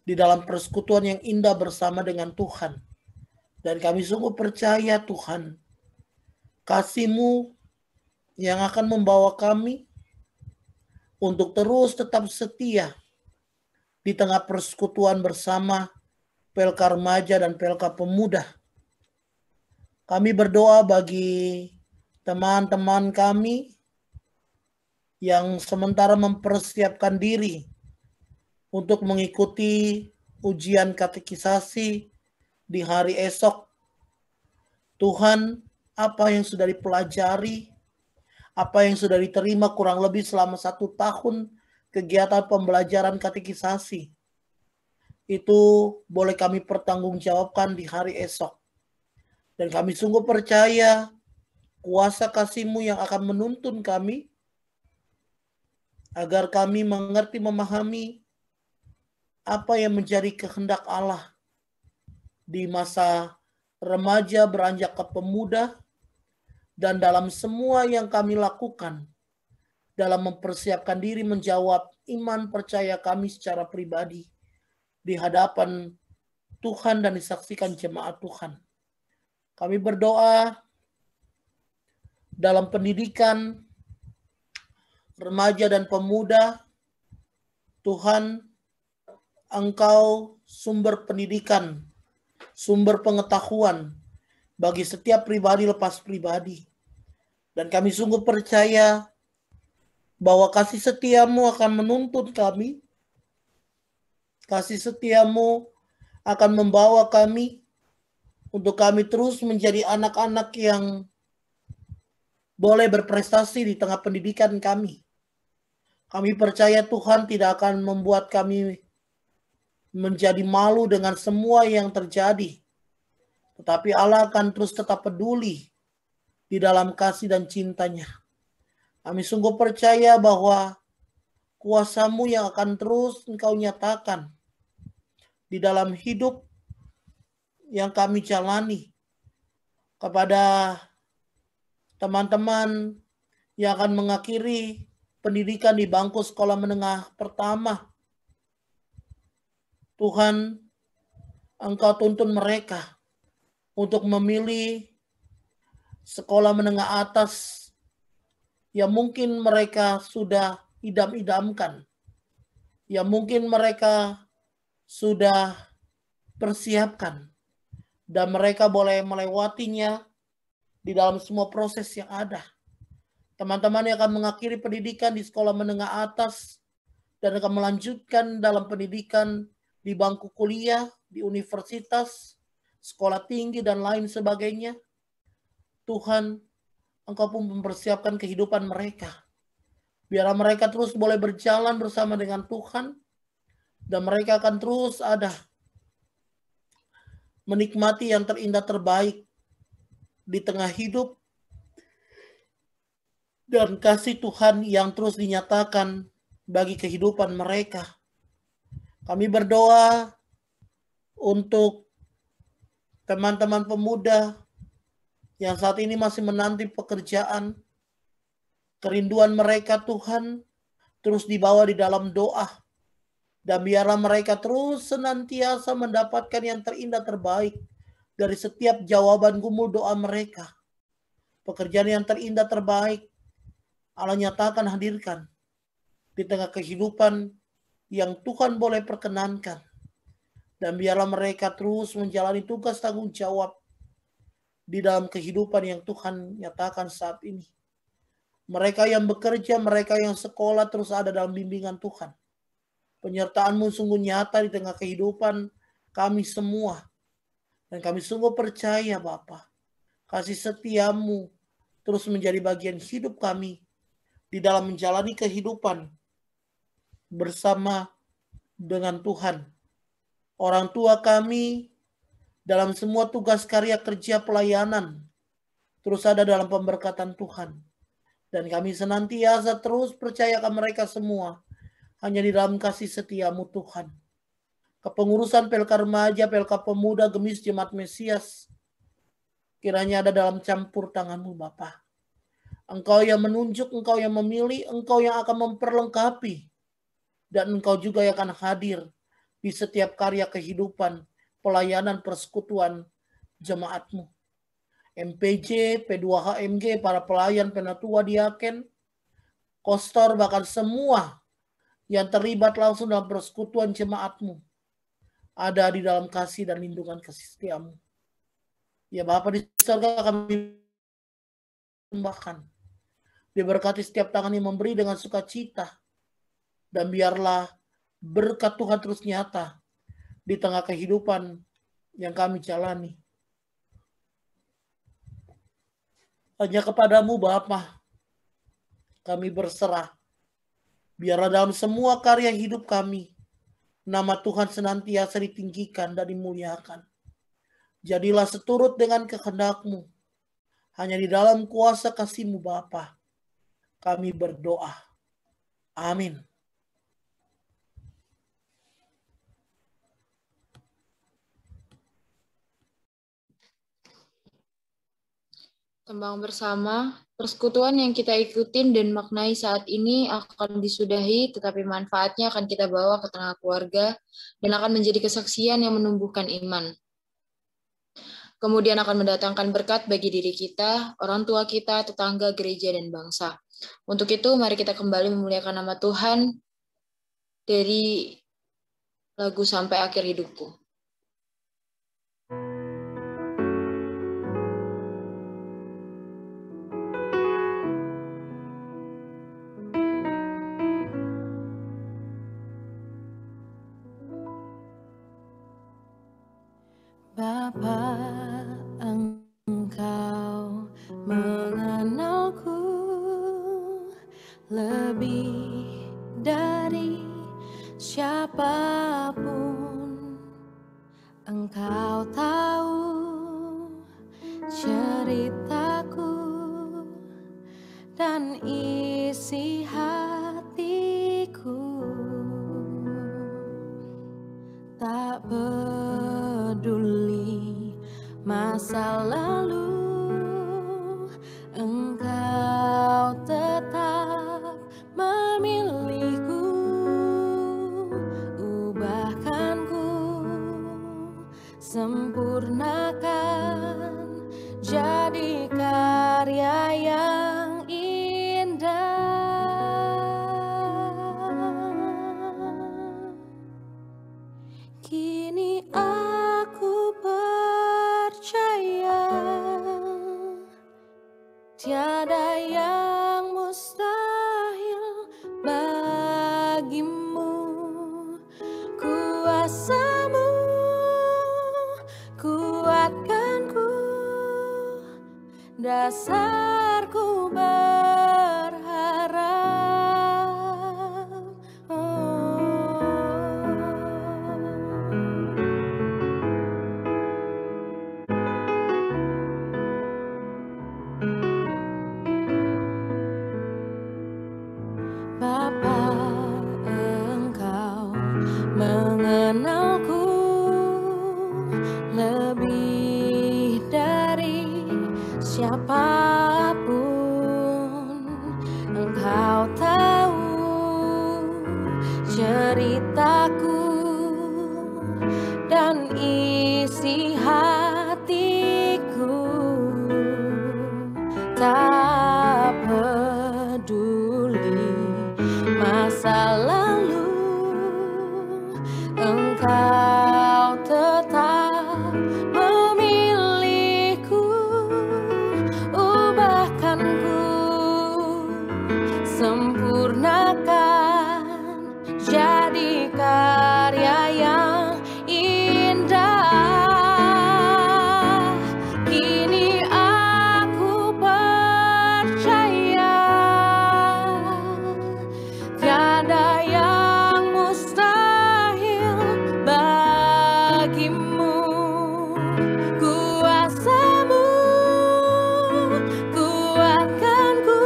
di dalam persekutuan yang indah bersama dengan Tuhan. Dan kami sungguh percaya Tuhan, kasih-Mu yang akan membawa kami untuk terus tetap setia di tengah persekutuan bersama PLK Remaja dan PLK Pemuda. Kami berdoa bagi teman-teman kami yang sementara mempersiapkan diri untuk mengikuti ujian katekisasi di hari esok. Tuhan, apa yang sudah dipelajari, apa yang sudah diterima kurang lebih selama 1 tahun kegiatan pembelajaran katekisasi, itu boleh kami pertanggungjawabkan di hari esok. Dan kami sungguh percaya kuasa kasih-Mu yang akan menuntun kami agar kami mengerti, memahami apa yang menjadi kehendak Allah di masa remaja beranjak ke pemuda, dan dalam semua yang kami lakukan dalam mempersiapkan diri menjawab iman percaya kami secara pribadi di hadapan Tuhan dan disaksikan jemaat Tuhan. Kami berdoa dalam pendidikan remaja dan pemuda, Tuhan, Engkau sumber pendidikan, sumber pengetahuan bagi setiap pribadi lepas pribadi. Dan kami sungguh percaya bahwa kasih setia-Mu akan menuntun kami. Kasih setia-Mu akan membawa kami untuk kami terus menjadi anak-anak yang boleh berprestasi di tengah pendidikan kami. Kami percaya Tuhan tidak akan membuat kami menjadi malu dengan semua yang terjadi. Tetapi Allah akan terus tetap peduli di dalam kasih dan cintanya. Kami sungguh percaya bahwa kuasa-Mu yang akan terus Engkau nyatakan di dalam hidup yang kami jalani kepada teman-teman yang akan mengakhiri pendidikan di bangku sekolah menengah pertama. Tuhan, Engkau tuntun mereka untuk memilih sekolah menengah atas yang mungkin mereka sudah idam-idamkan, yang mungkin mereka sudah persiapkan, dan mereka boleh melewatinya di dalam semua proses yang ada. Teman-teman yang akan mengakhiri pendidikan di sekolah menengah atas dan akan melanjutkan dalam pendidikan di bangku kuliah, di universitas, sekolah tinggi, dan lain sebagainya. Tuhan, Engkau pun mempersiapkan kehidupan mereka. Biar mereka terus boleh berjalan bersama dengan Tuhan, dan mereka akan terus ada menikmati yang terindah terbaik di tengah hidup, dan kasih Tuhan yang terus dinyatakan bagi kehidupan mereka. Kami berdoa untuk teman-teman pemuda yang saat ini masih menanti pekerjaan. Kerinduan mereka Tuhan terus dibawa di dalam doa. Dan biarlah mereka terus senantiasa mendapatkan yang terindah terbaik dari setiap jawaban gumul doa mereka. Pekerjaan yang terindah terbaik Allah nyatakan hadirkan di tengah kehidupan yang Tuhan boleh perkenankan. Dan biarlah mereka terus menjalani tugas tanggung jawab di dalam kehidupan yang Tuhan nyatakan saat ini. Mereka yang bekerja, mereka yang sekolah terus ada dalam bimbingan Tuhan. Penyertaan-Mu sungguh nyata di tengah kehidupan kami semua. Dan kami sungguh percaya Bapa, kasih setia-Mu terus menjadi bagian hidup kami di dalam menjalani kehidupan bersama dengan Tuhan. Orang tua kami dalam semua tugas karya kerja pelayanan terus ada dalam pemberkatan Tuhan. Dan kami senantiasa terus percayakan mereka semua hanya di dalam kasih setia-Mu Tuhan. Kepengurusan PLK Remaja, PLK Pemuda, Gemis Jemaat Mesias kiranya ada dalam campur tangan-Mu Bapa. Engkau yang menunjuk, Engkau yang memilih, Engkau yang akan memperlengkapi, dan Engkau juga yang akan hadir di setiap karya kehidupan, pelayanan persekutuan jemaat-Mu. MPJ, P2HMG, para pelayan, penatua, diaken, kostor, bahkan semua yang terlibat langsung dalam persekutuan jemaat-Mu ada di dalam kasih dan lindungan kasih setia-Mu. Ya Bapa di surga, kami sembahkan. Diberkati setiap tangan yang memberi dengan sukacita. Dan biarlah berkat Tuhan terus nyata di tengah kehidupan yang kami jalani. Hanya kepadamu Bapa kami berserah. Biarlah dalam semua karya hidup kami, nama Tuhan senantiasa ditinggikan dan dimuliakan. Jadilah seturut dengan kehendak-Mu. Hanya di dalam kuasa kasih-Mu Bapa kami berdoa. Amin. Tembang bersama, persekutuan yang kita ikutin dan maknai saat ini akan disudahi, tetapi manfaatnya akan kita bawa ke tengah keluarga dan akan menjadi kesaksian yang menumbuhkan iman. Kemudian akan mendatangkan berkat bagi diri kita, orang tua kita, tetangga, gereja, dan bangsa. Untuk itu, mari kita kembali memuliakan nama Tuhan dari lagu Sampai Akhir Hidupku. Bapa, Engkau mengenalku lebih dari siapapun. Engkau tahu ceritaku dan isi hatiku. Tak peduli masa lalu, Engkau tetap memilihku. Ubahkanku, sempurnakan, jadi karya yang indah. Kini aku percaya tiada yang mustahil bagimu. Kuasamu kuatkanku, dasarku berharap. Bapa, Engkau mengenalku lebih dari siapapun. Engkau tahu ceritaku dan isi hatiku. Tak peduli masa lalu, Engkau tetap memilihku. Ubahkanku, sempurnakan jadi karya yang indah. Kini aku percaya tiada yang mustahil bagimu. Kuasamu kuatkanku,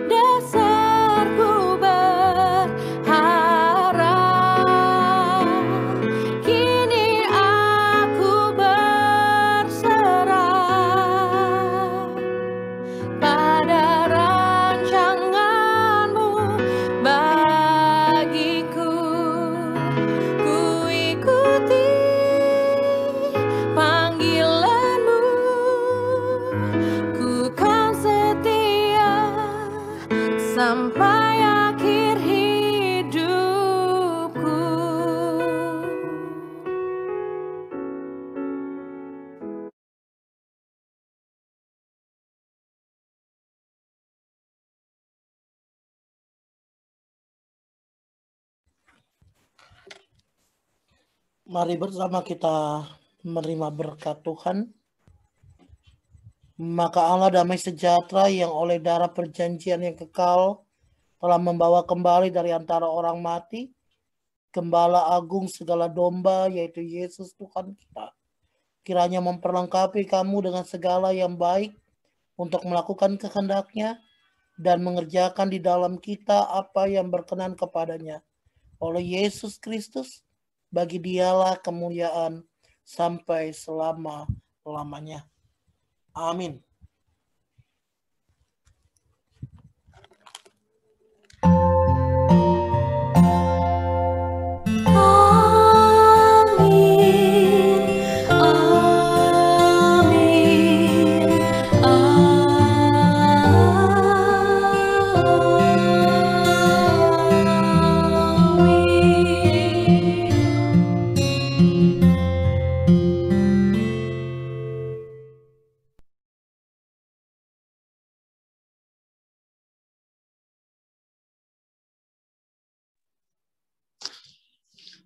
dasarku berharap. Kini aku berserah pada rancanganmu bagiku. Ku ikuti panggilanmu, ku kan setia sampai akhir hidupku. Mari bersama kita menerima berkat Tuhan. Maka Allah damai sejahtera yang oleh darah perjanjian yang kekal telah membawa kembali dari antara orang mati Gembala agung segala domba, yaitu Yesus Tuhan kita, kiranya memperlengkapi kamu dengan segala yang baik untuk melakukan kehendak-Nya dan mengerjakan di dalam kita apa yang berkenan kepadanya. Oleh Yesus Kristus, bagi Dialah kemuliaan sampai selama-lamanya. Amin.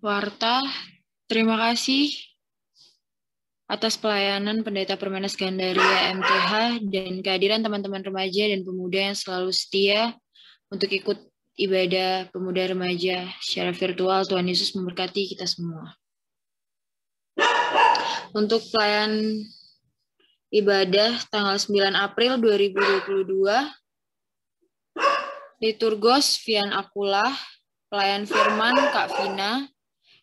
Warta, terima kasih atas pelayanan Pendeta Permenas Gandaria MTH dan kehadiran teman-teman remaja dan pemuda yang selalu setia untuk ikut ibadah pemuda remaja secara virtual. Tuhan Yesus memberkati kita semua. Untuk pelayanan ibadah tanggal 9 April 2022, Liturgos Vian Akulah, pelayan firman Kak Vina,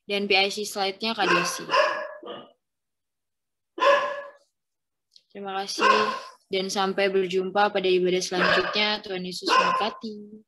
dan PIC slide-nya Kak Desi. Terima kasih dan sampai berjumpa pada ibadah selanjutnya. Tuhan Yesus memberkati.